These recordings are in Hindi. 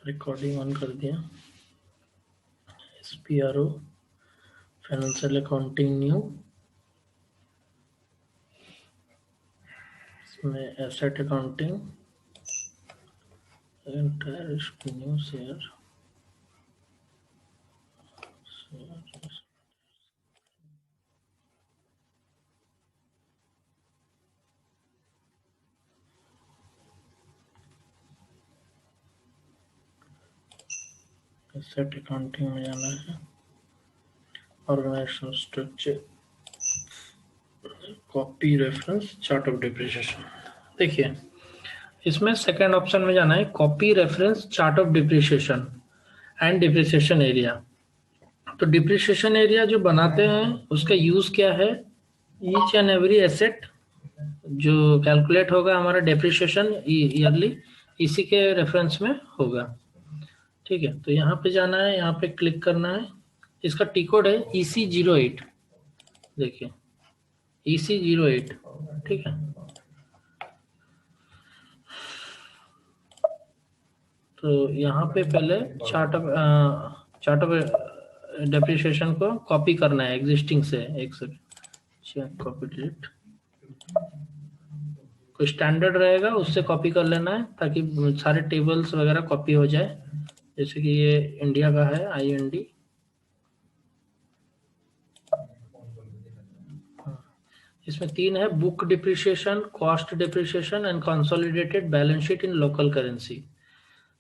रिकॉर्डिंग ऑन कर दिया। SPRO फाइनेंशियल अकाउंटिंग न्यू, इसमें asset accounting entire new share asset accounting में जाना है। Organisation structure, copy reference chart of depreciation. देखिए इसमें सेकंड ऑप्शन में जाना है, copy reference chart of depreciation and depreciation area. तो डिप्रिसिएशन एरिया जो बनाते हैं उसका यूज क्या है, ईच एंड एवरी एसेट जो कैलकुलेट होगा हमारा डेप्रिसिएशन ईयरली, इसी के रेफरेंस में होगा। ठीक है, तो यहाँ पे जाना है, यहाँ पे क्लिक करना है। इसका टी कोड है EC08। देखिए EC08, ठीक है। तो यहाँ पे पहले चार्ट ऑफ डेप्रिसिएशन को कॉपी करना है एग्जिस्टिंग से। एक सेकंड, कॉपी डिलीट, कोई स्टैंडर्ड रहेगा उससे कॉपी कर लेना है ताकि सारे टेबल्स वगैरह कॉपी हो जाए। जैसे कि ये इंडिया का है, IND। इसमें 3 है, book depreciation, cost depreciation and consolidated balance sheet in local currency.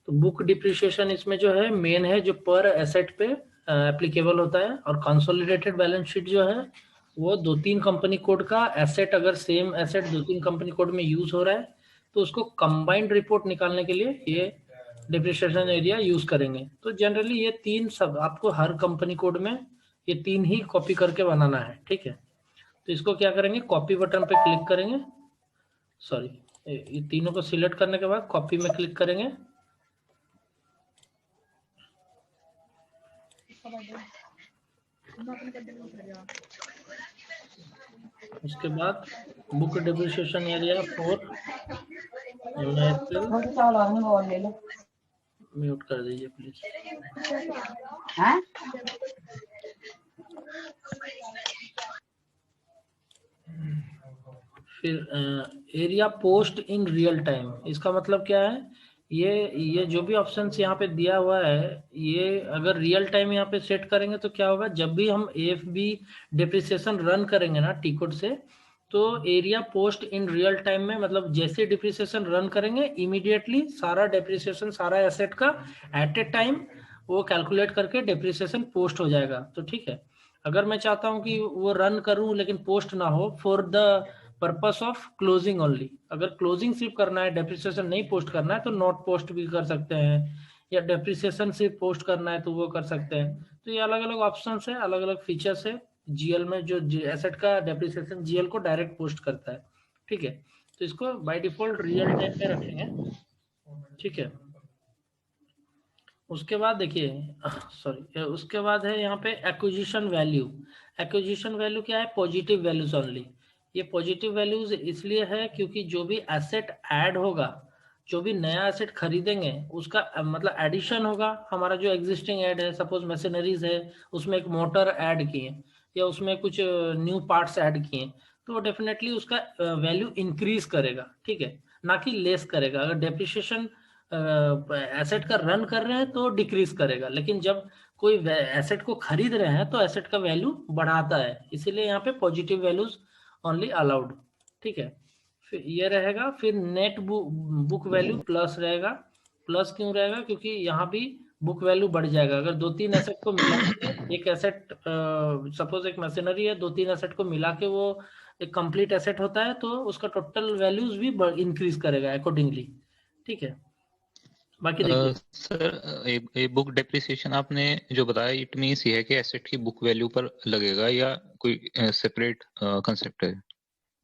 तो बुक डिप्रिसिएशन इसमें जो है मेन है, जो पर एसेट पे एप्लीकेबल होता है। और कंसोलिडेटेड बैलेंस शीट जो है वो 2-3 कंपनी कोड का एसेट, अगर सेम एसेट 2-3 कंपनी कोड में यूज हो रहा है तो उसको कंबाइंड रिपोर्ट निकालने के लिए ये डिप्रिसिएशन एरिया यूज करेंगे। तो जनरली ये 3 सब आपको हर कंपनी कोड में ये 3 ही कॉपी करके बनाना है, ठीक है। तो इसको क्या करेंगे, कॉपी बटन पे क्लिक करेंगे, सॉरी ये तीनों को सिलेक्ट करने के बाद कॉपी में क्लिक करेंगे। उसके बाद बुक डिप्रिसिएशन एरिया 4 म्यूट कर दीजिए प्लीज। फिर area post in real time, इसका मतलब क्या है, ये जो भी ऑप्शन यहाँ पे दिया हुआ है, ये अगर रियल टाइम यहाँ पे सेट करेंगे तो क्या होगा, जब भी हम AFB डिप्रिसिएशन रन करेंगे ना टी कोड से, तो area post in real time में मतलब जैसे डिप्रिसिएशन रन करेंगे इमीडिएटली सारा डिप्रिसिएशन सारा एसेट का एट ए टाइम वो कैलकुलेट करके डिप्रिसिएशन पोस्ट हो जाएगा। तो ठीक है, अगर मैं चाहता हूँ कि वो रन करूँ लेकिन पोस्ट ना हो for the purpose of closing only, अगर क्लोजिंग सिर्फ करना है, डेप्रिसिएशन नहीं पोस्ट करना है तो नॉट पोस्ट भी कर सकते हैं, या डेप्रिसिएशन सिर्फ पोस्ट करना है तो वो कर सकते हैं। तो ये अलग अलग ऑप्शन है, अलग अलग फीचर्स है। GL में जो एसेट का डेप्रिसिएशन GL को डायरेक्ट पोस्ट करता है, ठीक है। तो इसको बाय डिफॉल्ट रियल टाइम पे रखेंगे, ठीक है। उसके बाद देखिए सॉरी, उसके बाद है यहाँ पे एक्विजिशन वैल्यू। एक्विजिशन वैल्यू क्या है, पॉजिटिव वैल्यूज ओनली। ये पॉजिटिव वैल्यूज इसलिए है क्योंकि जो भी एसेट ऐड होगा, जो भी नया एसेट खरीदेंगे उसका मतलब एडिशन होगा। हमारा जो एग्जिस्टिंग ऐड है, सपोज मशीनरीज है, उसमें एक मोटर ऐड किए या उसमें कुछ न्यू पार्ट्स ऐड किए, तो डेफिनेटली उसका वैल्यू इंक्रीज करेगा, ठीक है, ना कि लेस करेगा। अगर डेप्रिसिएशन एसेट का रन कर रहे हैं तो डिक्रीज करेगा, लेकिन जब कोई एसेट को खरीद रहे हैं तो एसेट का वैल्यू बढ़ाता है, इसीलिए यहाँ पे पॉजिटिव वैल्यूज ओनली अलाउड, ठीक है। फिर ये रहेगा, फिर नेट बुक वैल्यू प्लस रहेगा। प्लस क्यों रहेगा, क्योंकि यहाँ भी बुक वैल्यू बढ़ जाएगा। अगर 2-3 एसेट को मिला के एक एसेट, सपोज एक मशीनरी है, 2-3 एसेट को मिला के वो एक कंप्लीट एसेट होता है, तो उसका टोटल वैल्यूज भी इंक्रीज करेगा अकॉर्डिंगली, ठीक है। बाकी देखिए सर, ये बुक डेप्रिसिएशन आपने जो बताया, इट मींस ये है कि एसेट की बुक वैल्यू पर लगेगा या कोई सेपरेट कंसेप्ट है?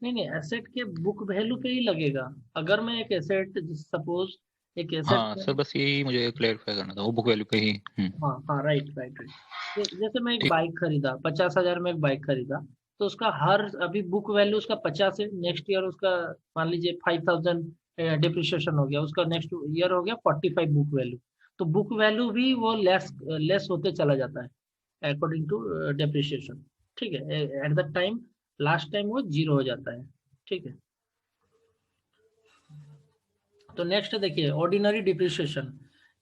नहीं, एसेट के बुक वैल्यू पे ही लगेगा। अगर मैं एक एसेट, सपोज एक एसेट, हाँ सर, बस यही मुझे क्लेरिफाई करना था, वो बुक वैल्यू पे ही। हाँ हाँ, राइट राइट राइट। जैसे मैं एक ठीक। बाइक खरीदा, 50,000 में एक बाइक खरीदा, तो उसका हर अभी बुक वैल्यू उसका 50 है, नेक्स्ट ईयर उसका मान लीजिए 5,000 डिप्रिसिएशन हो गया, उसका नेक्स्ट ईयर हो गया 45 बुक वैल्यू। तो बुक वैल्यू भी वो लेस होते चला जाता है अकॉर्डिंग टू डेप्रिसिएशन। ठीक है, at the time last time वो 0 हो जाता है। ठीक है, तो नेक्स्ट देखिए ऑर्डिनरी डिप्रिसिएशन।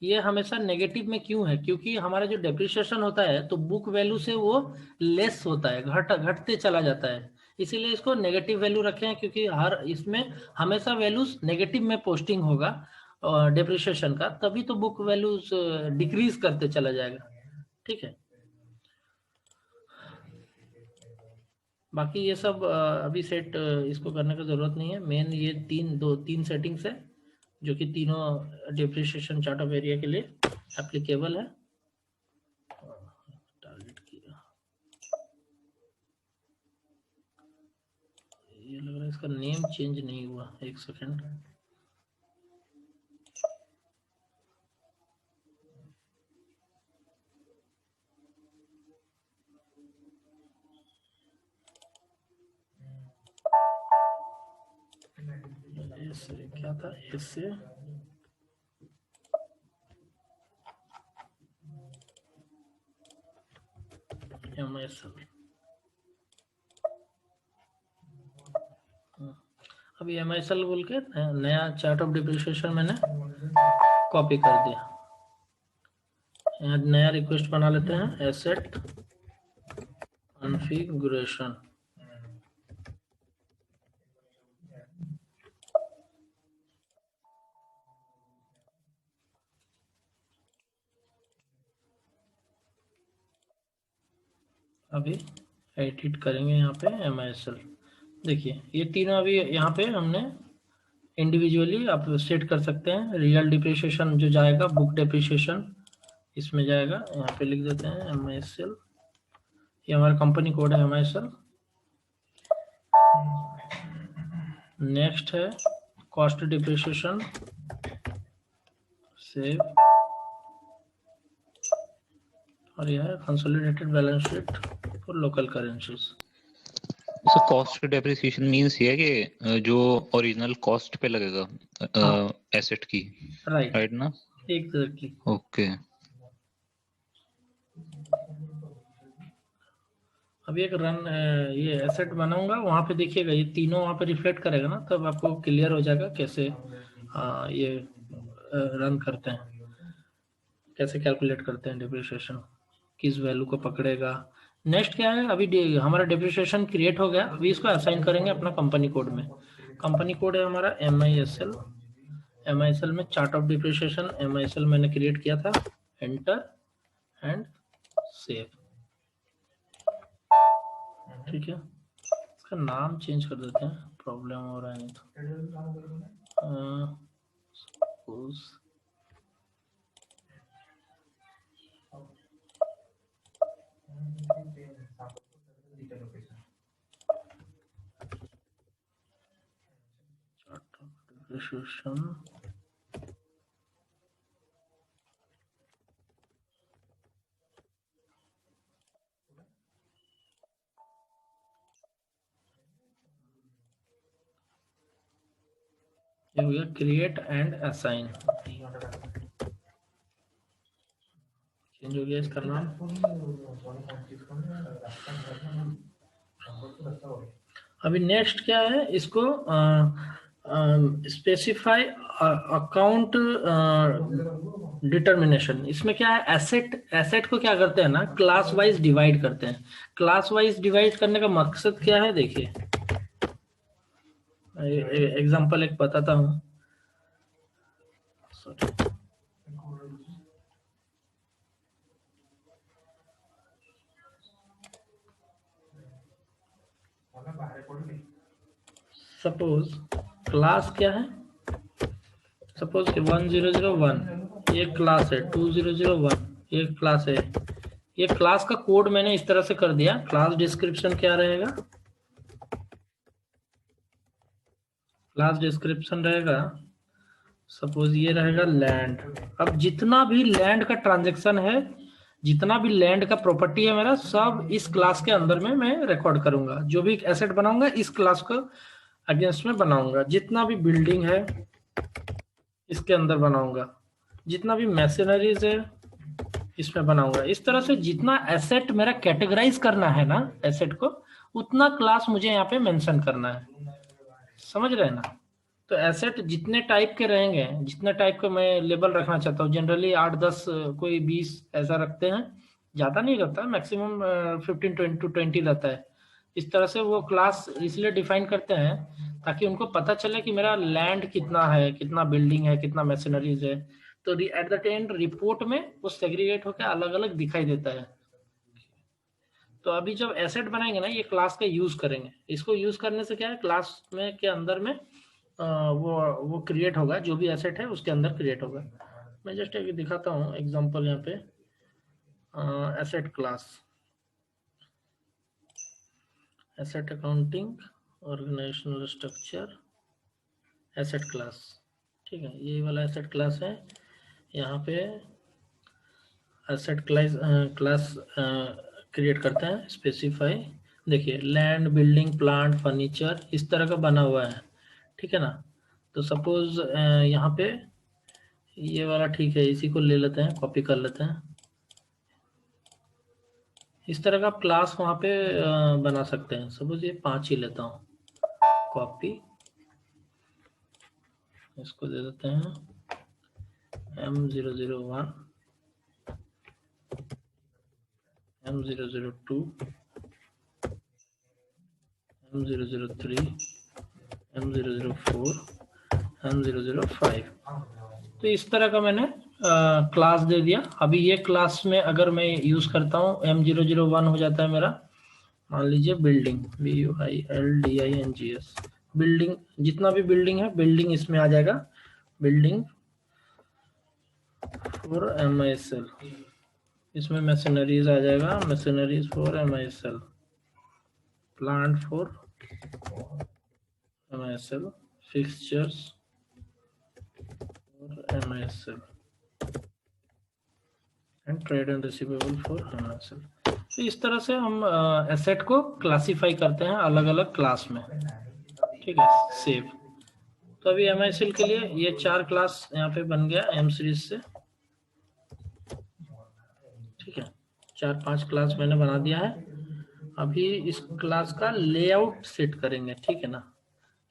ये हमेशा नेगेटिव में क्यों है? क्योंकि हमारा जो डेप्रिसिएशन होता है तो बुक वैल्यू से वो लेस होता है, घटते चला जाता है, इसीलिए इसको नेगेटिव वैल्यू रखे हैं, क्योंकि हर इसमें हमेशा वैल्यूज नेगेटिव में पोस्टिंग होगा डेप्रिसिएशन का, तभी तो बुक वैल्यूज डिक्रीज करते चला जाएगा। ठीक है, बाकी ये सब अभी सेट इसको करने का जरूरत नहीं है। मेन ये तीन सेटिंग्स है जो कि तीनों डिप्रिसिएशन चार्ट ऑफ एरिया के लिए एप्लीकेबल है। टारगेट किया, ये लग रहा है इसका नेम चेंज नहीं हुआ, एक सेकेंड। ऐसे क्या था, इससे MSL। अभी MSL बोल के नया चार्ट ऑफ डिप्रिसिएशन मैंने कॉपी कर दिया। यहाँ नया रिक्वेस्ट बना लेते हैं, एसेट कॉन्फ़िगरेशन। अभी एडिट करेंगे यहाँ पे MSL। देखिए ये तीनों अभी यहाँ पे हमने इंडिविजुअली आप सेट कर सकते हैं। रियल डिप्रिसिएशन जो जाएगा, बुक डिप्रिसिएशन इसमें जाएगा, यहाँ पे लिख देते हैं MSL। ये हमारा कंपनी कोड है MSL। नेक्स्ट है कॉस्ट डिप्रिसिएशन, सेव, और यह है consolidated balance sheet for local currencies. So cost depreciation means ये है कि जो ओरिजिनल कॉस्ट पे लगेगा एसेट की, राइट ना? एग्जैक्टली। ओके। अभी एक रन ये एसेट बनाऊंगा, वहां पे देखिएगा ये तीनों वहां पे रिफ्लेक्ट करेगा ना, तब आपको क्लियर हो जाएगा कैसे ये रन करते हैं, कैसे कैलकुलेट करते हैं डिप्रिसिएशन, किस वैल्यू को पकड़ेगा। नेक्स्ट क्या है, अभी हमारा डिप्रिसिएशन क्रिएट हो गया, अभी इसको असाइन करेंगे अपना कंपनी कोड में। कंपनी कोड है हमारा MISL। MISL में चार्ट ऑफ डिप्रिसिएशन MISL मैंने क्रिएट किया था, एंटर एंड सेव। ठीक है, इसका नाम चेंज कर देते हैं, प्रॉब्लम हो रहा है नहीं तो चार्ट ऑफ डिप्रिसिएशन। ये हो गया क्रिएट एंड असाइन, चेंज हो गया इसका नाम। अभी नेक्स्ट क्या है, इसको स्पेसिफाई अकाउंट डिटर्मिनेशन। इसमें क्या है, एसेट को क्या करते हैं ना, क्लास वाइज डिवाइड करते हैं। क्लास वाइज डिवाइड करने का मकसद क्या है, देखिए एग्जांपल एक बताता हूँ। सपोज क्लास क्या है, सपोज 1001 ये क्लास है, 2001 ये क्लास है। ये क्लास का कोड मैंने इस तरह से कर दिया। क्लास डिस्क्रिप्शन क्या रहेगा, क्लास डिस्क्रिप्शन रहेगा सपोज ये रहेगा लैंड। अब जितना भी लैंड का ट्रांजैक्शन है, जितना भी लैंड का प्रॉपर्टी है मेरा, सब इस क्लास के अंदर में मैं रिकॉर्ड करूंगा। जो भी एसेट बनाऊंगा इस क्लास को अगेंस्ट में बनाऊंगा। जितना भी बिल्डिंग है इसके अंदर बनाऊंगा, जितना भी मैशनरीज है इसमें बनाऊंगा। इस तरह से जितना एसेट मेरा कैटेगराइज करना है ना एसेट को, उतना क्लास मुझे यहाँ पे मेंशन करना है। समझ रहे हैं ना? तो एसेट जितने टाइप के रहेंगे, जितने टाइप के मैं लेबल रखना चाहता हूँ, जनरली 8-10 कोई 20 ऐसा रखते हैं, ज़्यादा नहीं रहता, मैक्सिमम 15-20 रहता है। इस तरह से वो क्लास इसलिए डिफाइन करते हैं ताकि उनको पता चले कि मेरा लैंड कितना है, कितना बिल्डिंग है, कितना मशीनरीज है। तो एट द एंड रिपोर्ट में वो सेग्रीगेट होकर अलग अलग दिखाई देता है। तो अभी जब एसेट बनाएंगे ना, ये क्लास का यूज करेंगे। इसको यूज करने से क्या है, क्लास में के अंदर में वो क्रिएट होगा, जो भी एसेट है उसके अंदर क्रिएट होगा। मैं जस्ट एक दिखाता हूँ एग्जांपल यहाँ पे। Asset class, asset accounting, organisational structure, asset class. ठीक है, ये वाला एसेट क्लास है। यहाँ पे एसेट क्लास क्रिएट करते हैं, स्पेसिफाई। देखिए लैंड, बिल्डिंग, प्लांट, फर्नीचर, इस तरह का बना हुआ है। ठीक है ना? तो सपोज यहाँ पे ये वाला ठीक है, इसी को ले लेते हैं, कॉपी कर लेते हैं। इस तरह का आप क्लास वहाँ पे बना सकते हैं। सपोज ये 5 ही लेता हूँ, कॉपी, इसको दे देते हैं M001, M002, M003, M004, M005। तो इस तरह का मैंने क्लास दे दिया। अभी ये क्लास में अगर मैं यूज करता हूँ, M001 हो जाता है मेरा, मान लीजिए बिल्डिंग, BUILDINGS, बिल्डिंग, जितना भी बिल्डिंग है, बिल्डिंग इसमें आ जाएगा, बिल्डिंग फॉर MISL। इसमें मशीनरीज आ जाएगा, machineries for MISL, plant for MISL, fixtures for MISL, and trade and receivable for MISL। तो इस तरह से हम एसेट को क्लासिफाई करते हैं अलग अलग क्लास में। ठीक है, सेव। तो अभी MISL के लिए ये 4 क्लास यहाँ पे बन गया M सीरीज से। ठीक है, 4-5 क्लास मैंने बना दिया है। अभी इस क्लास का लेआउट सेट करेंगे। ठीक है ना?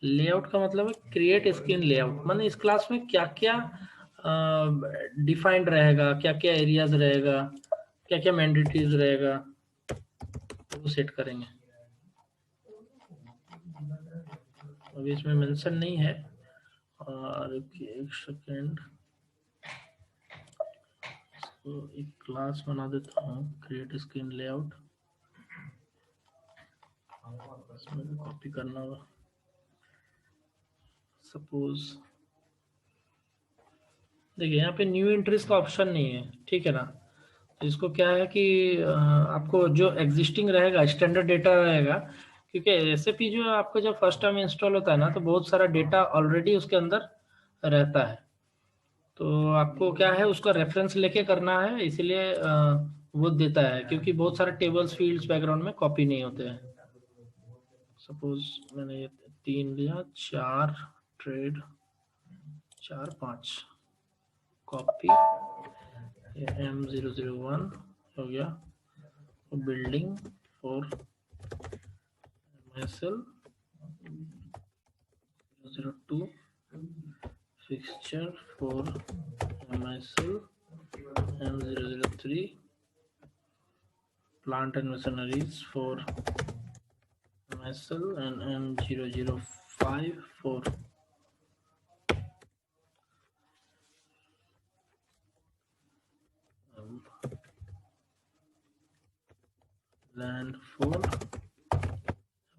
लेआउट का मतलब है क्रिएट स्क्रीन लेआउट, माने इस क्लास में क्या क्या डिफाइंड रहेगा, क्या क्या एरियाज रहेगा, क्या क्या मैंडेटरीज रहेगा, वो सेट करेंगे। अभी इसमें मेंशन नहीं है, और एक सेकेंड, तो एक क्लास बना देता हूँ, क्रिएट स्क्रीन लेआउट, इसमें भी कॉपी करना होगा। सपोज देखिए यहाँ पे न्यू एंट्रीज का ऑप्शन नहीं है। ठीक है ना? तो इसको क्या है कि आपको जो एग्जिस्टिंग रहेगा, स्टैंडर्ड डेटा रहेगा, क्योंकि एसएपी जो आपको जब फर्स्ट टाइम इंस्टॉल होता है ना, तो बहुत सारा डेटा ऑलरेडी उसके अंदर रहता है। तो आपको क्या है, उसका रेफरेंस लेके करना है, इसीलिए वो देता है, क्योंकि बहुत सारे टेबल्स, फील्ड्स बैकग्राउंड में कॉपी नहीं होते हैं। सपोज मैंने ये 3 लिया, 4 ट्रेड, 4-5 कॉपी, M001 हो गया, building for MISL, 02 fixture for MISL, M003 plant and machineries for MISL, and M005 for land for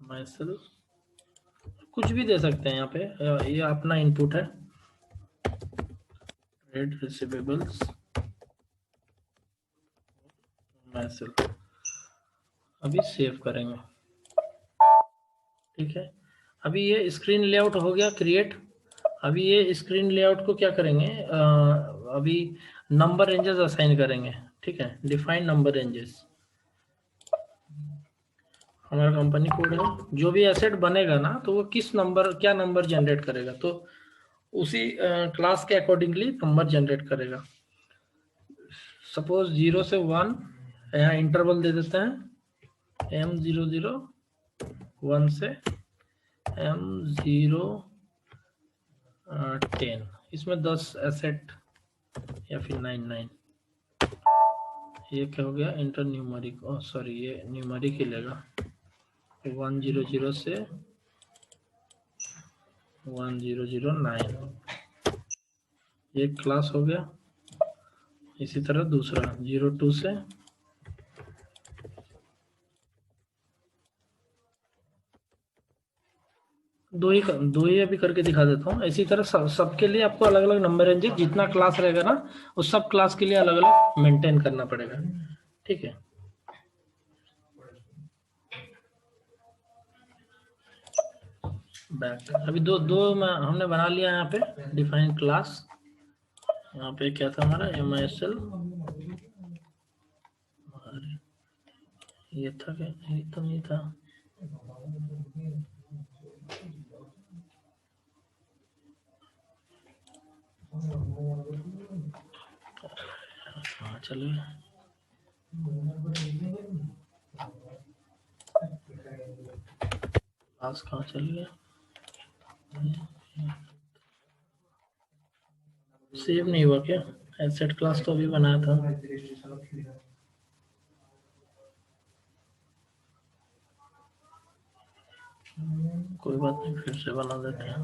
MISL। कुछ भी दे सकते हैं यहाँ पे, ये अपना इनपुट है। ट्रेड रिसीवेबल्स MISL, अभी सेव करेंगे। ठीक है, अभी ये स्क्रीन लेआउट हो गया क्रिएट। अभी ये स्क्रीन लेआउट को क्या करेंगे, अभी नंबर रेंजेस असाइन करेंगे। ठीक है, डिफाइन नंबर रेंजेस, हमारा कंपनी कोड है। जो भी एसेट बनेगा ना, तो वो किस नंबर, क्या नंबर जनरेट करेगा, तो उसी क्लास के अकॉर्डिंगली नंबर जनरेट करेगा। सपोज 0 से 1 यहाँ इंटरवल दे देते हैं M00 1 से M0 10, इसमें 10 एसेट या फिर 99। ये क्या हो गया इंटर न्यूमेरिक, सॉरी ये न्यूमेरिक ही लेगा। 100 से 1009 ये क्लास हो गया। इसी तरह दूसरा 02 से दो ही अभी करके दिखा देता हूँ। इसी तरह सबके लिए आपको अलग अलग नंबर रेंज, जितना क्लास रहेगा ना उस सब क्लास के लिए अलग अलग मेंटेन करना पड़ेगा। ठीक है, बैक अभी दो हमने बना लिया यहाँ पे डिफाइन क्लास। यहाँ पे क्या था हमारा MISL, ये था क्या, ये तो नहीं था। हाँ चलिए, क्लास कहाँ चल गया, सेव नहीं हुआ क्या? एसेट क्लास तो अभी बनाया था। कोई बात नहीं, फिर से बना देते हैं।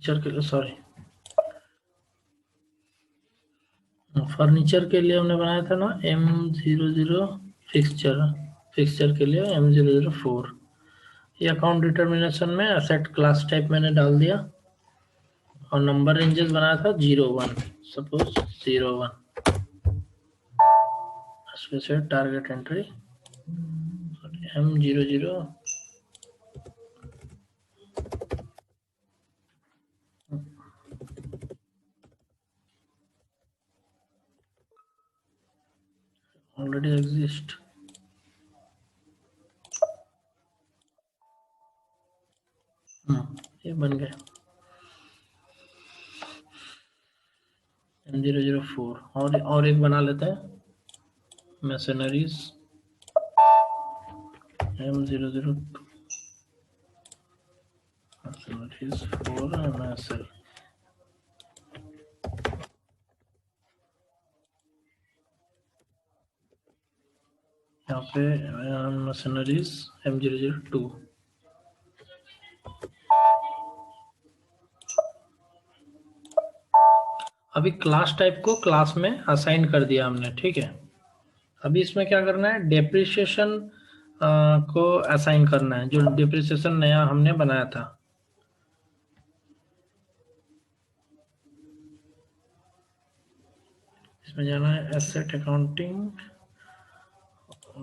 फर्नीचर के लिए, सॉरी फर्नीचर के लिए हमने बनाया था ना M00 फिक्सचर के लिए M004। ये अकाउंट डिटर्मिनेशन में एसेट क्लास टाइप मैंने डाल दिया और नंबर रेंजेस बनाया था 01, suppose 01 special target entry M00 already exist. ये बन गया M004। और एक बना लेते हैं मैसनरीज M002 मैसनरीज 4 MSL। यहाँ पे मैसनरीज M002। अभी क्लास टाइप को क्लास में असाइन कर दिया हमने, ठीक है। अभी इसमें क्या करना है, डेप्रिसिएशन को असाइन करना है, जो डेप्रिसिएशन नया हमने बनाया था। इसमें जाना है asset accounting,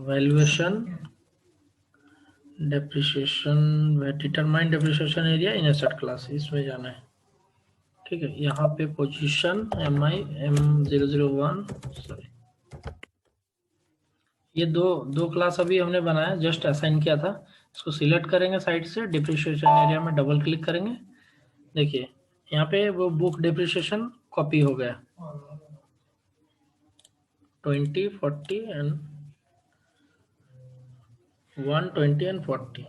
valuation, depreciation, determine depreciation area in asset class, इसमें जाना है। ठीक है, यहाँ पे पोजीशन MI M001, सॉरी ये दो क्लास अभी हमने बनाया, जस्ट असाइन किया था। इसको सिलेक्ट करेंगे साइड से, डिप्रिसिएशन एरिया में डबल क्लिक करेंगे। देखिए यहाँ पे वो बुक डिप्रिसिएशन कॉपी हो गया 20, 40 एंड 120 एंड 40।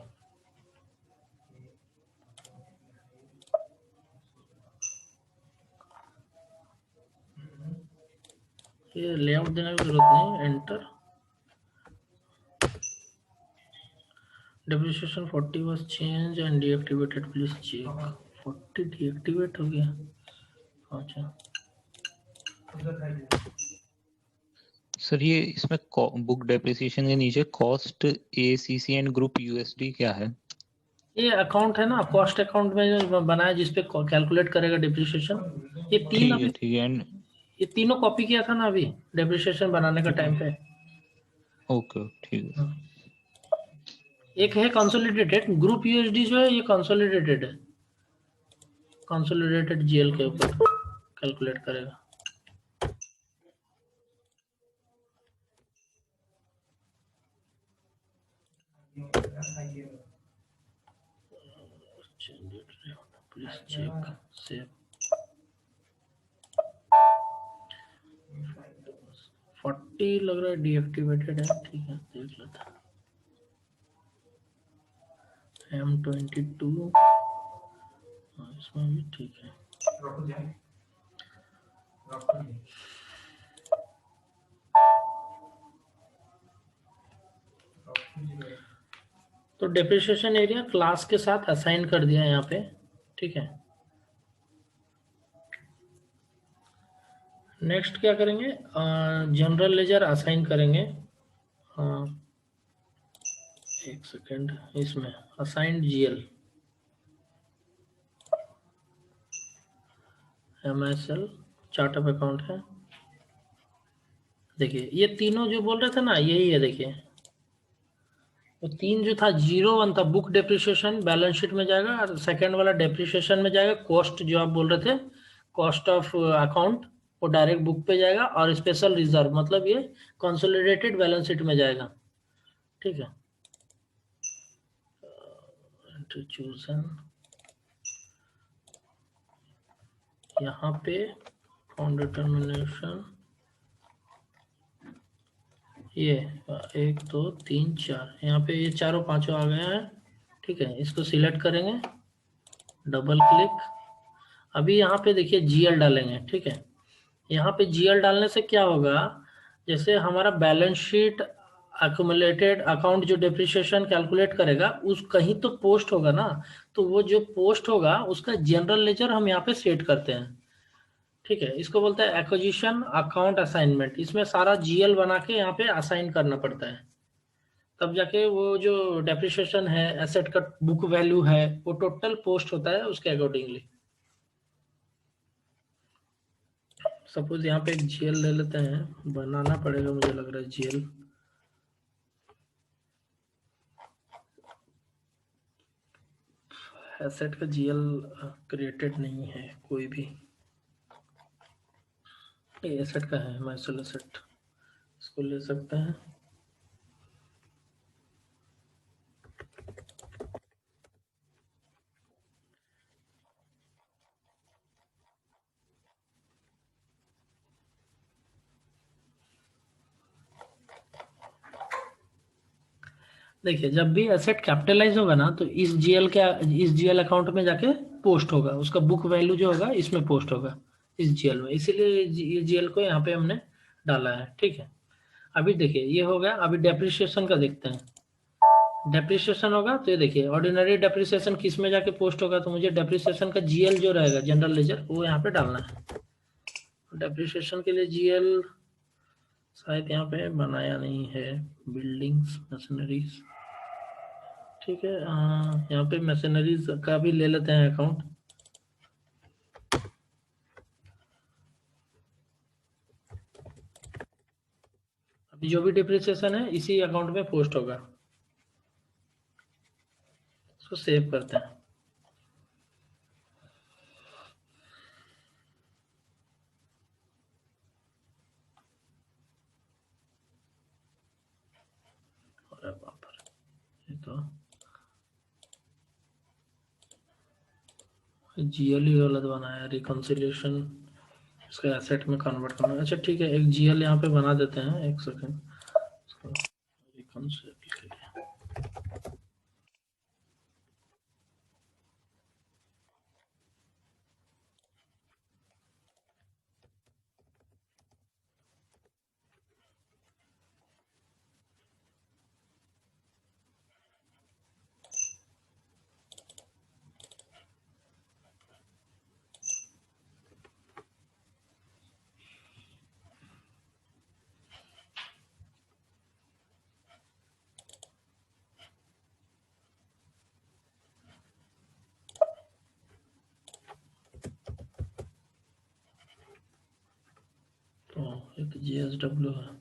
ये लेआउट देने की जरूरत नहीं, enter. Depreciation 40 was changed and deactivated, please check। 40 deactivate हो गया, अच्छा। सर ये इसमें बुक डेप्रिसिएशन के नीचे cost ACC and group USD क्या है? ये अकाउंट है ना, कॉस्ट अकाउंट में जो बनाया जिसपे कैलकुलेट करेगा डिप्रिसिएशन। ये तीन ठीक है एंड ये तीनों कॉपी किया था ना अभी डेप्रिसिएशन बनाने का टाइम पे। ओके ठीक है। एक है कंसोलिडेटेड, ग्रुप यूएसडी जो है ये कंसोलिडेटेड है, कंसोलिडेटेड जीएल के ऊपर कैलकुलेट करेगा। प्लीज चेक सेव 40 लग रहा है डीएक्टिवेटेड है, ठीक है देख लेता है। M22 इसमें भी ठीक है। तो डेप्रिसिएशन एरिया क्लास के साथ असाइन कर दिया यहाँ पे, ठीक है। नेक्स्ट क्या करेंगे, जनरल लेजर असाइन करेंगे। एक सेकेंड, इसमें assigned GL MSL chart of account है। देखिए ये तीनों जो बोल रहे थे ना यही है, देखिए तो तीन जो था 01 था बुक डेप्रिसिएशन बैलेंस शीट में जाएगा, और सेकंड वाला डेप्रिसिएशन में जाएगा। कॉस्ट जो आप बोल रहे थे कॉस्ट ऑफ अकाउंट वो डायरेक्ट बुक पे जाएगा, और स्पेशल रिजर्व मतलब ये कंसोलिडेटेड बैलेंस शीट में जाएगा, ठीक है। चूजन यहाँ पे फॉर्म डिटर्मिनेशन ये 1 2 3 4 यहाँ पे ये चारों पांचों आ गया है, ठीक है। इसको सिलेक्ट करेंगे, डबल क्लिक। अभी यहाँ पे देखिए जीएल डालेंगे, ठीक है। यहाँ पे जीएल डालने से क्या होगा, जैसे हमारा बैलेंस शीट अक्यूमुलेटेड अकाउंट जो डेप्रिसिएशन कैलकुलेट करेगा उस कहीं तो पोस्ट होगा ना, तो वो जो पोस्ट होगा उसका जनरल लेजर हम यहाँ पे सेट करते हैं, ठीक है। इसको बोलते हैं एक्विजिशन अकाउंट असाइनमेंट। इसमें सारा जीएल बना के यहाँ पे असाइन करना पड़ता है, तब जाके वो जो डेप्रिसिएशन है एसेट का बुक वैल्यू है वो टोटल पोस्ट होता है उसके अकॉर्डिंगली। सपोज यहाँ पे एक जीएल ले लेते हैं, बनाना पड़ेगा मुझे लग रहा है जीएल। एसेट का जीएल क्रिएटेड नहीं है कोई भी, ये एसेट का है माइसल एसेट, इसको ले सकते हैं। देखिए जब भी एसेट कैपिटलाइज होगा ना तो इस जीएल अकाउंट में जाके पोस्ट होगा, उसका बुक वैल्यू जो होगा इसमें पोस्ट होगा इस जीएल में, इसीलिए ये जीएल को यहाँ पे हमने डाला है, ठीक है। अभी देखिए ये हो गया, अभी डेप्रिसिएशन का देखते हैं। डेप्रिसिएशन होगा तो ये देखिए ऑर्डिनरी डेप्रिसिएशन किस में जाके पोस्ट होगा, तो मुझे डेप्रिसिएशन का जीएल जो रहेगा जनरल लेजर वो यहाँ पे डालना है। डेप्रिसिएशन के लिए जीएल शायद यहाँ पे बनाया नहीं है, बिल्डिंग्स मशीनरीज, ठीक है। यहाँ पे मशीनरीज का भी ले लेते हैं अकाउंट। अभी जो भी डिप्रिसिएशन है इसी अकाउंट में पोस्ट होगा, इसको सेव करते हैं। अरे बाप रे, ये तो जीएल ही गलत बनाया, रिकॉन्सिलिएशन इसका एसेट में कन्वर्ट करना। अच्छा ठीक है, एक जीएल यहाँ पे बना देते हैं, एक सेकेंड। रिकॉन्सिल के लिए एक GSW है।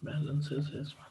बैलेंसेस है इसमें।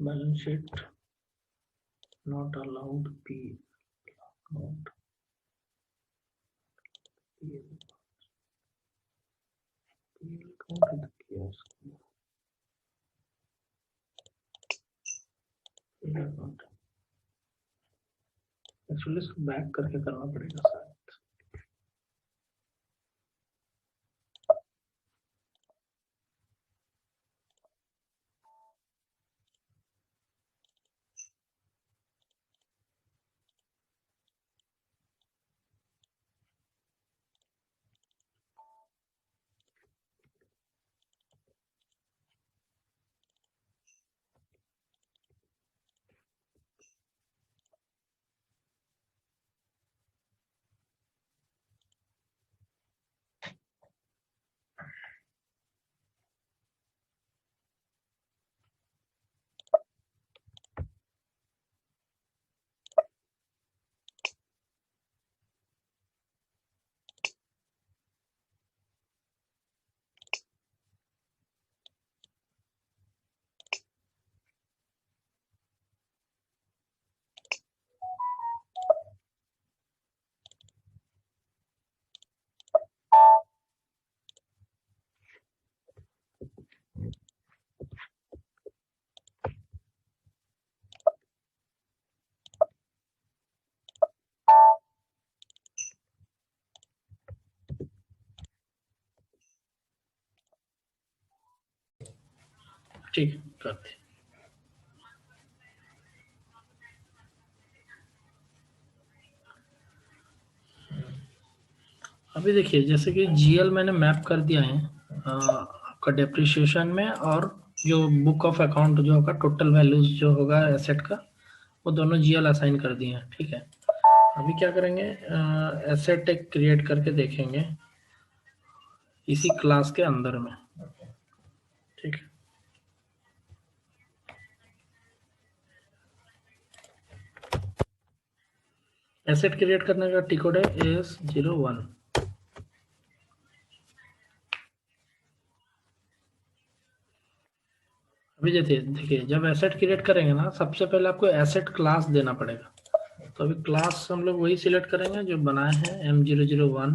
Balance sheet not allowed P not actually इसको बैक करके करना पड़ेगा शायद। ठीक है, करते हैं। अभी देखिए जैसे कि जीएल मैंने मैप कर दिया है आपका डेप्रिसिएशन में, और जो बुक ऑफ अकाउंट जो होगा टोटल वैल्यूज जो होगा एसेट का वो दोनों जीएल असाइन कर दिए हैं। ठीक है, अभी क्या करेंगे, एसेट एक क्रिएट करके देखेंगे इसी क्लास के अंदर में। ठीक है, एसेट क्रिएट करने का टी कोड है AS01। अभी देखिए जब एसेट क्रिएट करेंगे ना, सबसे पहले आपको एसेट क्लास देना पड़ेगा। तो अभी क्लास हम लोग वही सिलेक्ट करेंगे जो बनाए हैं M001,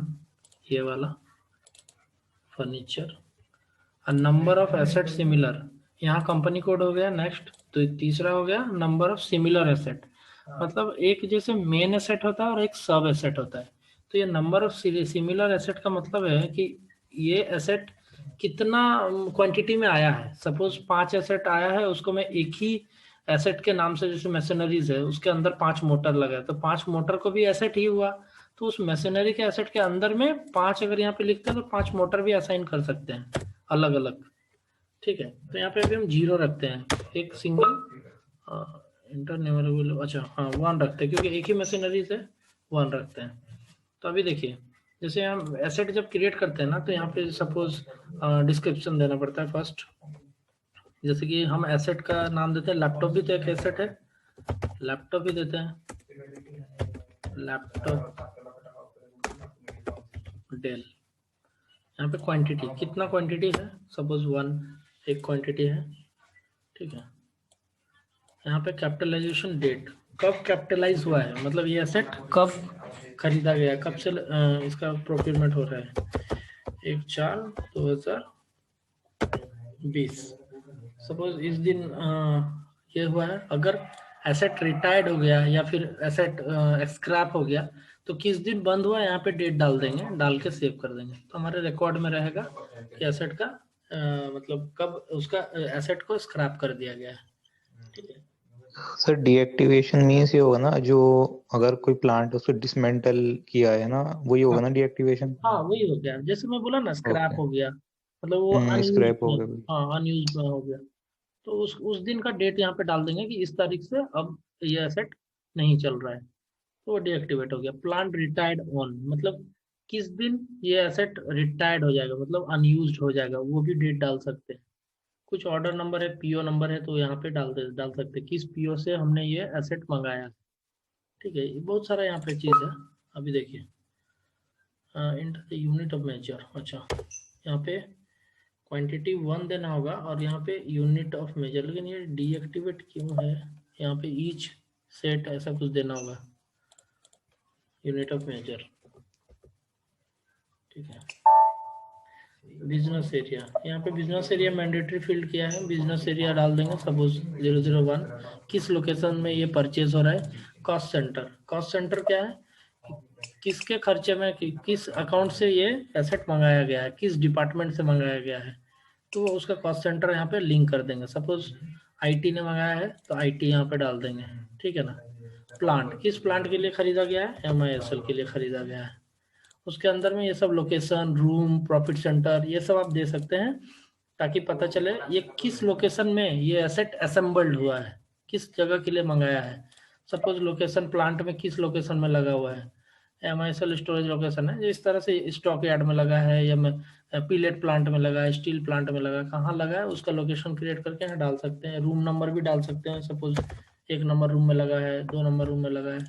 ये वाला फर्नीचर, और नंबर ऑफ एसेट सिमिलर, यहाँ कंपनी कोड हो गया। नेक्स्ट तो तीसरा हो गया नंबर ऑफ सिमिलर एसेट, मतलब एक जैसे मेन एसेट होता है और एक सब एसेट होता है। तो ये नंबर ऑफ सिमिलर एसेट का मतलब है कि ये एसेट कितना क्वांटिटी में आया है। सपोज 5 एसेट आया है, उसको मैं एक ही एसेट के नाम से, जैसे मशीनरीज है उसके अंदर 5 मोटर लगा है, तो 5 मोटर को भी एसेट ही हुआ। तो उस मशीनरी के एसेट के अंदर में 5 अगर यहाँ पे लिखते हैं तो 5 मोटर भी असाइन कर सकते हैं अलग अलग। ठीक है, तो यहाँ पे अभी हम 0 रखते हैं, एक सिंगल इंटरनेवरेबल, अच्छा हाँ 1 रखते हैं क्योंकि एक ही मशीनरी से 1 रखते हैं। तो अभी देखिए जैसे हम एसेट जब क्रिएट करते हैं ना, तो यहाँ पे सपोज डिस्क्रिप्शन देना पड़ता है फर्स्ट। जैसे कि हम एसेट का नाम देते हैं, लैपटॉप भी तो एक एसेट है, लैपटॉप ही देते हैं, लैपटॉप डेल। यहाँ पे क्वांटिटी कितना क्वांटिटी है, सपोज 1 एक क्वांटिटी है। ठीक है, यहाँ पे कैपिटलाइजेशन डेट, कब कैपिटलाइज हुआ है, मतलब ये एसेट कब खरीदा गया, कब से इसका प्रोक्योरमेंट हो रहा है, 1/4/2020। सपोज इस दिन ये हुआ है। अगर एसेट रिटायर्ड हो गया या फिर एसेट स्क्रैप हो गया तो किस दिन बंद हुआ, यहाँ पे डेट डाल देंगे, डाल के सेव कर देंगे, तो हमारे रिकॉर्ड में रहेगा कि एसेट का मतलब कब उसका एसेट को स्क्रैप कर दिया गया है। ठीक है सर, डीएक्टिवेशन मीन्स ये होगा ना, जो अगर कोई प्लांट उसको डिसमेंटल किया है ना, वही होगा ना डीएक्टिवेशन। हाँ वही हो गया, जैसे मैं बोला ना स्क्रैप ओके। हो गया, मतलब वो अनयूज स्क्रैप हो गया भाई। हाँ अनयूज हो गया। तो उस दिन का डेट यहाँ पे डाल देंगे कि इस तारीख से अब ये एसेट नहीं चल रहा है, तो वो डीएक्टिवेट हो गया। प्लांट रिटायर्ड ऑन, मतलब किस दिन ये एसेट रिटायर्ड हो जाएगा, मतलब अनयूज्ड हो जाएगा, वो भी डेट डाल सकते हैं। कुछ ऑर्डर नंबर है, पीओ नंबर है, तो यहाँ पे डाल सकते हैं किस पीओ से हमने ये एसेट मंगाया। ठीक है, ये बहुत सारा यहाँ पे चीज है। अभी देखिए enter the unit of measure, अच्छा यहाँ पे क्वांटिटी 1 देना होगा और यहाँ पे यूनिट ऑफ मेजर, लेकिन ये डीएक्टिवेट क्यों है? यहाँ पे ईच सेट ऐसा कुछ देना होगा, यूनिट ऑफ मेजर, ठीक है। बिजनेस एरिया, यहाँ पे बिजनेस एरिया मैंडेटरी फील्ड किया है, बिजनेस एरिया डाल देंगे सपोज 001, किस लोकेशन में ये परचेज हो रहा है। कॉस्ट सेंटर, कॉस्ट सेंटर क्या है, किसके खर्चे में किस अकाउंट से ये एसेट मंगाया गया है, किस डिपार्टमेंट से मंगाया गया है, तो उसका कॉस्ट सेंटर यहाँ पे लिंक कर देंगे। सपोज आईटी ने मंगाया है तो आईटी यहाँ पे डाल देंगे, ठीक है ना। प्लांट, किस प्लांट के लिए खरीदा गया है, MISL के लिए खरीदा गया है। उसके अंदर में ये सब लोकेशन, रूम, प्रॉफिट सेंटर, ये सब आप दे सकते हैं ताकि पता चले ये किस लोकेशन में ये एसेट असेंबल्ड हुआ है, किस जगह के लिए मंगाया है। सपोज लोकेशन प्लांट में किस लोकेशन में लगा हुआ है, MISL स्टोरेज लोकेशन है, इस तरह से स्टॉक यार्ड में लगा है या पिलेट प्लांट में लगा है, स्टील प्लांट में लगा है, कहाँ लगा है उसका लोकेशन क्रिएट करके यहाँ डाल सकते हैं। रूम नंबर भी डाल सकते हैं, सपोज 1 नंबर रूम में लगा है, 2 नंबर रूम में लगा है,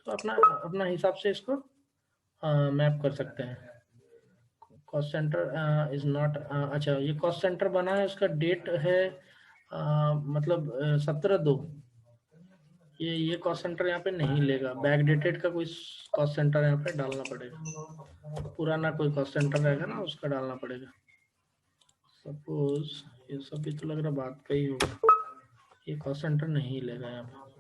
तो अपना अपना हिसाब से इसको मैप कर सकते हैं। कॉस्ट सेंटर इज नॉट, अच्छा ये कॉस्ट सेंटर बना है, उसका डेट है मतलब 17/2, ये कॉस्ट सेंटर यहाँ पे नहीं लेगा, बैक डेटेड का कोई कॉस्ट सेंटर यहाँ पे डालना पड़ेगा, पुराना कोई कॉस्ट सेंटर रहेगा ना उसका डालना पड़ेगा। सपोज ये सब भी तो लग रहा बात का ही होगा, ये कॉस्ट सेंटर नहीं लेगा यहाँ पे।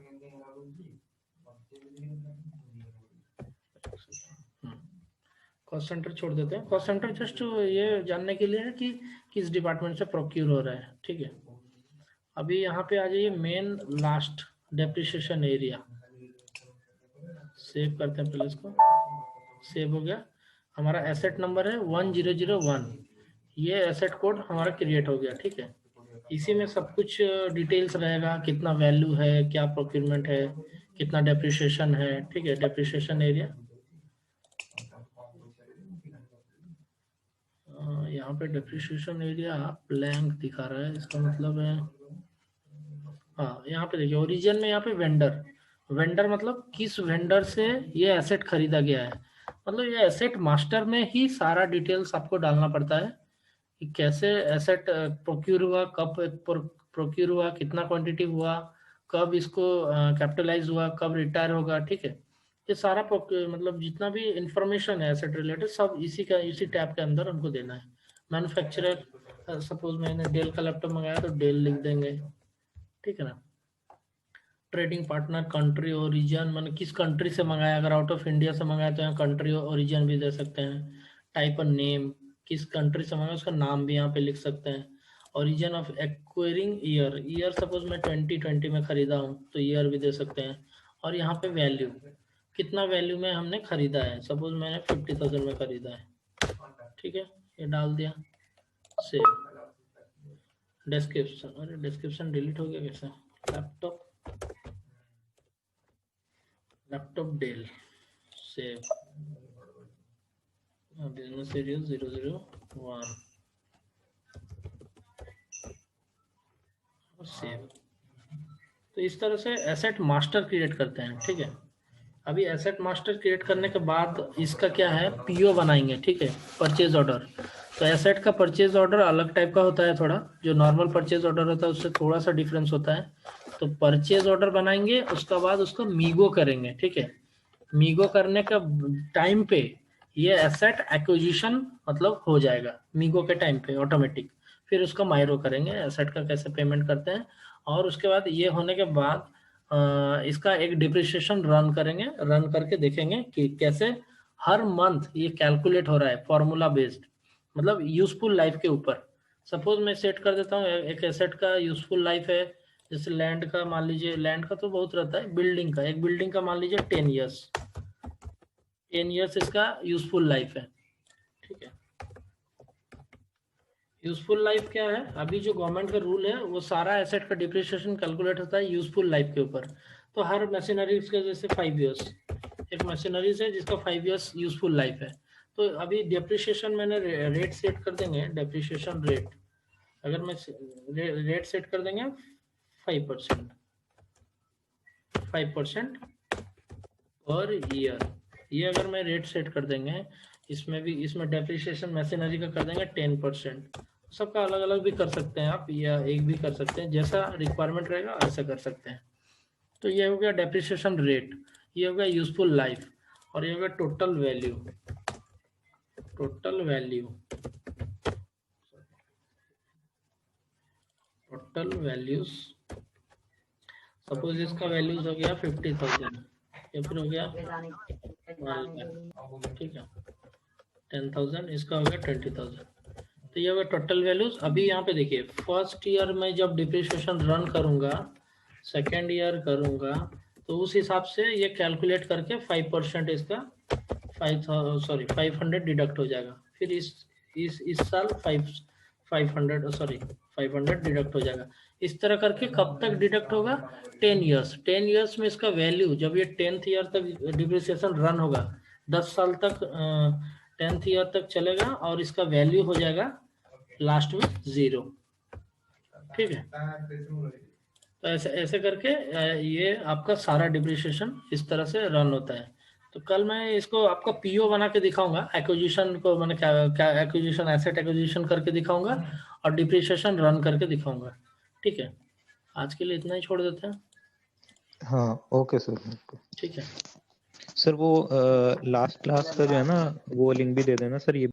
कॉस्ट सेंटर छोड़ देते हैं, कॉस्ट सेंटर जस्ट ये जानने के लिए है कि किस डिपार्टमेंट से प्रोक्यूर हो रहा है, ठीक है। अभी यहाँ पे आ जाइए main last depreciation area, save करते हैं पहले इसको, सेव हो गया। हमारा एसेट नंबर है 1001, ये एसेट कोड हमारा क्रिएट हो गया, ठीक है। इसी में सब कुछ डिटेल्स रहेगा, कितना वैल्यू है, क्या प्रोक्यूरमेंट है, कितना डेप्रिसिएशन है, ठीक है। डेप्रिसिएशन एरिया यहाँ पे डेप्रिसिएशन एरिया ब्लैंक दिखा रहा है, इसका मतलब है हाँ यहाँ पे देखिए ओरिजिन में यहाँ पे वेंडर, वेंडर मतलब किस वेंडर से ये एसेट खरीदा गया है, मतलब ये एसेट मास्टर में ही सारा डिटेल्स आपको डालना पड़ता है कि कैसे एसेट प्रोक्यूर हुआ, कब प्रोक्यूर हुआ, कितना क्वांटिटी हुआ, कब इसको कैपिटलाइज हुआ, कब रिटायर होगा, ठीक है। ये सारा मतलब जितना भी इंफॉर्मेशन है एसेट रिलेटेड सब इसी टैब के अंदर हमको देना है। मैन्युफैक्चरर, सपोज मैंने डेल का लैपटॉप मंगाया तो डेल लिख देंगे, ठीक है ना। ट्रेडिंग पार्टनर, कंट्री ओरिजिन, मैंने किस कंट्री से मंगाया, अगर आउट ऑफ इंडिया से मंगाया तो यहाँ कंट्री ओरिजिन भी दे सकते हैं। टाइप और नेम, किस कंट्री से मंगाया उसका नाम भी यहाँ पे लिख सकते हैं। Origin of acquiring year, year suppose मैं 2020 में खरीदा हूँ तो ईयर भी दे सकते हैं। और यहाँ पे वैल्यू, कितना वैल्यू में हमने खरीदा है, सपोज मैंने 50,000 में खरीदा है, ठीक है, ये डाल दिया, सेव। डिस्क्रिप्शन, अरे डिस्क्रिप्शन डिलीट हो गया कैसे, laptop Dell, save, business area 001 और सेव। तो इस तरह से एसेट मास्टर क्रिएट करते हैं, ठीक है। अभी एसेट मास्टर क्रिएट करने के बाद इसका क्या है, पीओ बनाएंगे, ठीक है, परचेज ऑर्डर। तो एसेट का परचेज ऑर्डर अलग टाइप का होता है थोड़ा, जो नॉर्मल परचेज ऑर्डर होता है उससे थोड़ा सा डिफरेंस होता है। तो परचेज ऑर्डर बनाएंगे, उसके बाद उसको मीगो करेंगे, ठीक है। मीगो करने का टाइम पे ये एसेट एक्विजिशन मतलब हो जाएगा मीगो के टाइम पे ऑटोमेटिक। फिर उसका माइरो करेंगे, एसेट का कैसे पेमेंट करते हैं, और उसके बाद ये होने के बाद इसका एक डिप्रिसिएशन रन करेंगे, रन करके देखेंगे कि कैसे हर मंथ ये कैलकुलेट हो रहा है फॉर्मूला बेस्ड, मतलब यूजफुल लाइफ के ऊपर। सपोज मैं सेट कर देता हूँ एक एसेट का यूजफुल लाइफ है, जैसे लैंड का मान लीजिए, लैंड का तो बहुत रहता है, बिल्डिंग का, एक बिल्डिंग का मान लीजिए 10 ईयर्स, 10 ईयर्स इसका यूजफुल लाइफ है, ठीक है। यूजफुल लाइफ क्या है, अभी जो गवर्नमेंट का रूल है वो सारा एसेट का डिप्रिसिएशन कैलकुलेट होता है यूजफुल लाइफ के ऊपर। तो हर मशीनरीज का जैसे 5 ईयर्स, एक मशीनरीज है जिसका 5 ईयर्स यूजफुल लाइफ है, तो अभी डिप्रिसिएशन मैंने रेट सेट कर देंगे, डिप्रिसिएशन रेट अगर मैं रेट सेट कर देंगे 5%, 5% पर ईयर, ये अगर मैं रेट सेट कर देंगे, इसमें भी, इसमें डेप्रिसिएशन मशीनरी का कर देंगे 10%, सबका अलग अलग भी कर सकते हैं आप, या एक भी कर सकते हैं, जैसा रिक्वायरमेंट रहेगा ऐसा कर सकते हैं। तो ये हो गया डेप्रिसिएशन रेट, ये हो गया यूजफुल लाइफ, और ये हो गया total value. Total value, total values, suppose इसका वैल्यूज हो गया 50,000, या फिर हो गया 1,00,000, ठीक है, 10,000, इसका हो गया 20,000। तो ये होगा टोटल वैल्यूज। अभी यहाँ पे देखिए, फर्स्ट ईयर में जब डिप्रिसिएशन रन करूंगा, सेकेंड ईयर करूंगा, तो उस हिसाब से ये कैलकुलेट करके 5% इसका 500 डिडक्ट हो जाएगा। फिर इस साल 500 डिडक्ट हो जाएगा। इस तरह करके कब तक डिडक्ट होगा? 10 ईयर्स। 10 ईयर्स में इसका वैल्यू, जब ये 10th ईयर तक डिप्रिसिएशन रन होगा, 10 साल तक 10th ईयर तक चलेगा, और इसका वैल्यू हो जाएगा लास्ट में 0। ठीक है, तो ऐसे ऐसे करके ये आपका सारा डिप्रिसिएशन इस तरह से रन होता है। तो कल मैं इसको आपका पीओ बना के दिखाऊंगा, एक्विजिशन को मैंने क्या एक्विजिशन, एसेट एक्विजिशन करके दिखाऊंगा, और डिप्रिसिएशन रन करके दिखाऊंगा। ठीक है, आज के लिए इतना ही छोड़ देते हैं। हाँ ओके सर। ठीक है सर वो लास्ट क्लास का जो है ना वो लिंक भी दे देना सर, ये